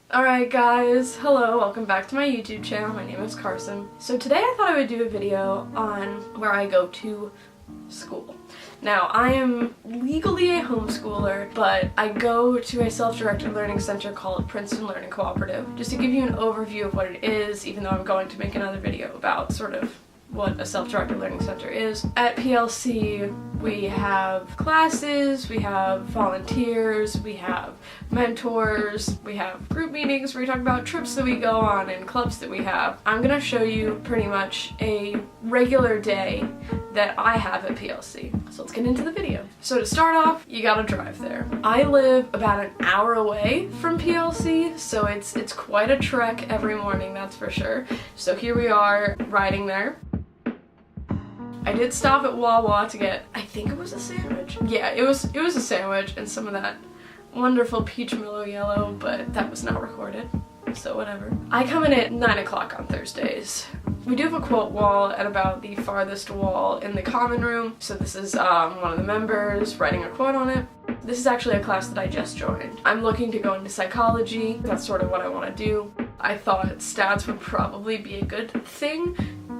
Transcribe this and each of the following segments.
Alright guys, hello, welcome back to my YouTube channel. My name is Carson. So today I thought I would do a video on where I go to school. Now, I am legally a homeschooler, but I go to a self-directed learning center called Princeton Learning Cooperative. Just to give you an overview of what it is, even though I'm going to make another video about sort of what a self-directed learning center is. At PLC, we have classes, we have volunteers, we have mentors, we have group meetings where we talk about trips that we go on and clubs that we have. I'm gonna show you pretty much a regular day that I have at PLC. So let's get into the video. So to start off, you gotta drive there. I live about an hour away from PLC, so it's quite a trek every morning, that's for sure. So here we are riding there. I did stop at Wawa to get, I think it was a sandwich. Yeah, it was a sandwich and some of that wonderful peach mellow yellow, but that was not recorded, so whatever. I come in at 9 o'clock on Thursdays. We do have a quote wall at about the farthest wall in the common room, so this is one of the members writing a quote on it. This is actually a class that I just joined. I'm looking to go into psychology, that's sort of what I want to do. I thought stats would probably be a good thing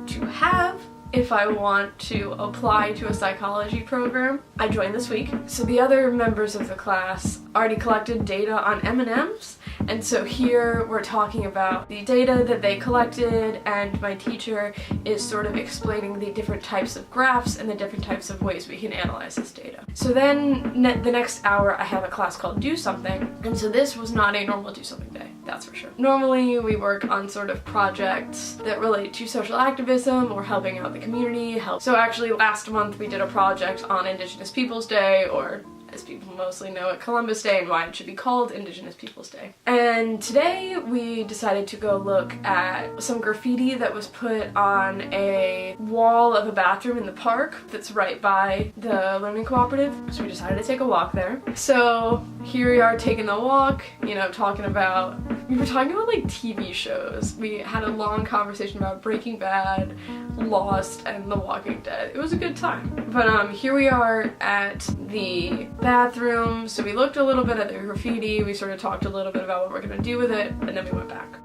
to have if I want to apply to a psychology program. I joined this week. So the other members of the class already collected data on M&Ms, and so here we're talking about the data that they collected, and my teacher is sort of explaining the different types of graphs and the different types of ways we can analyze this data. So then the next hour I have a class called Do Something, and so this was not a normal Do Something day, that's for sure. Normally we work on sort of projects that relate to social activism or helping out the community. So actually last month we did a project on Indigenous Peoples Day, or as people mostly know it, Columbus Day, and why it should be called Indigenous Peoples Day. And today we decided to go look at some graffiti that was put on a wall of a bathroom in the park that's right by the learning cooperative. So we decided to take a walk there. So here we are taking the walk, you know, we were talking about like TV shows. We had a long conversation about Breaking Bad, Lost, and The Walking Dead. It was a good time. But here we are at the bathroom. So we looked a little bit at the graffiti, we sort of talked a little bit about what we're gonna do with it, and then we went back.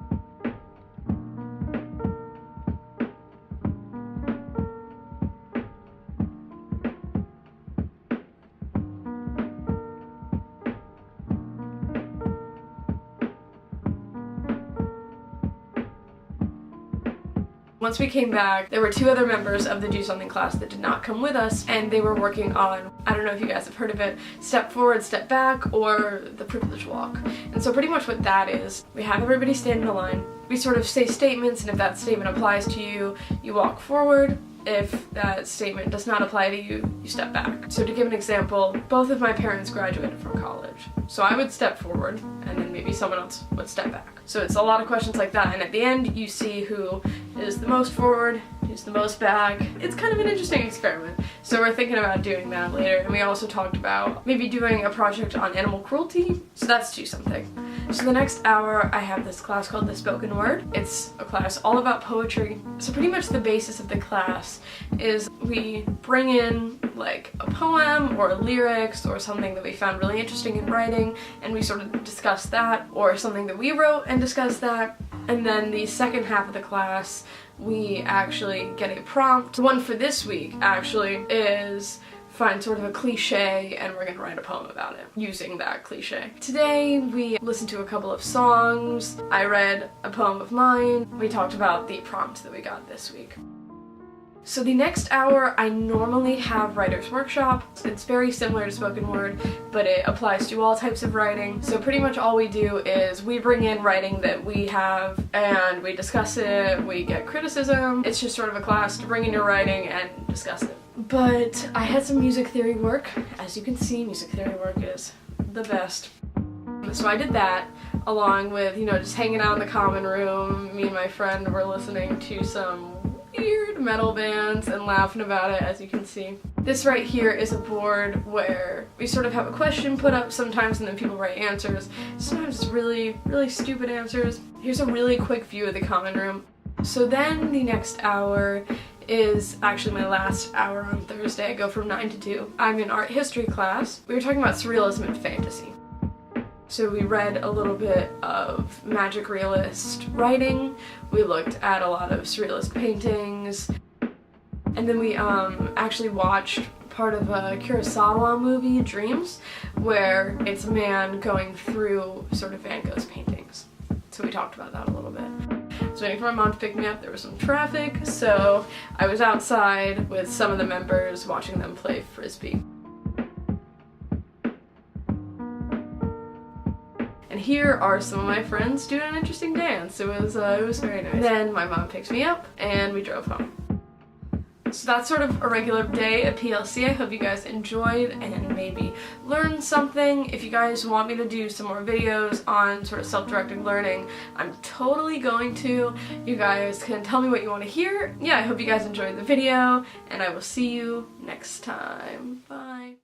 Once we came back, there were two other members of the Do Something class that did not come with us, and they were working on, I don't know if you guys have heard of it, step forward, step back, or the privilege walk. And so pretty much what that is, we have everybody stand in a line, we sort of say statements, and if that statement applies to you, you walk forward. If that statement does not apply to you, you step back. So to give an example, both of my parents graduated from college. So I would step forward, and then maybe someone else would step back. So it's a lot of questions like that, and at the end you see who is the most forward, who's the most back. It's kind of an interesting experiment. So we're thinking about doing that later, and we also talked about maybe doing a project on animal cruelty. So that's Do Something. So the next hour I have this class called The Spoken Word. It's a class all about poetry. So pretty much the basis of the class is we bring in like a poem or lyrics or something that we found really interesting in writing, and we sort of discuss that, or something that we wrote and discuss that. And then the second half of the class we actually get a prompt. The one for this week actually is find sort of a cliche, and we're gonna write a poem about it using that cliche. Today we listened to a couple of songs, I read a poem of mine, we talked about the prompt that we got this week. So the next hour I normally have writer's workshop. It's very similar to spoken word, but it applies to all types of writing. So pretty much all we do is we bring in writing that we have and we discuss it, we get criticism. It's just sort of a class to bring in your writing and discuss it. But I had some music theory work. As you can see, music theory work is the best. So I did that along with, you know, just hanging out in the common room. Me and my friend were listening to some weird metal bands and laughing about it, as you can see. This right here is a board where we sort of have a question put up sometimes, and then people write answers. Sometimes it's really, really stupid answers. Here's a really quick view of the common room. So then the next hour is actually my last hour on Thursday. I go from 9 to 2. I'm in art history class. We were talking about surrealism and fantasy. So we read a little bit of magic realist writing, we looked at a lot of surrealist paintings, and then we actually watched part of a Kurosawa movie, Dreams, where it's a man going through sort of Van Gogh's paintings. So we talked about that a little bit. I was waiting for my mom to pick me up. There was some traffic, so I was outside with some of the members watching them play Frisbee. And here are some of my friends doing an interesting dance. It was very nice. Then my mom picked me up and we drove home. So that's sort of a regular day at PLC. I hope you guys enjoyed and maybe learned something. If you guys want me to do some more videos on sort of self-directed learning, I'm totally going to. You guys can tell me what you want to hear. Yeah, I hope you guys enjoyed the video, and I will see you next time. Bye.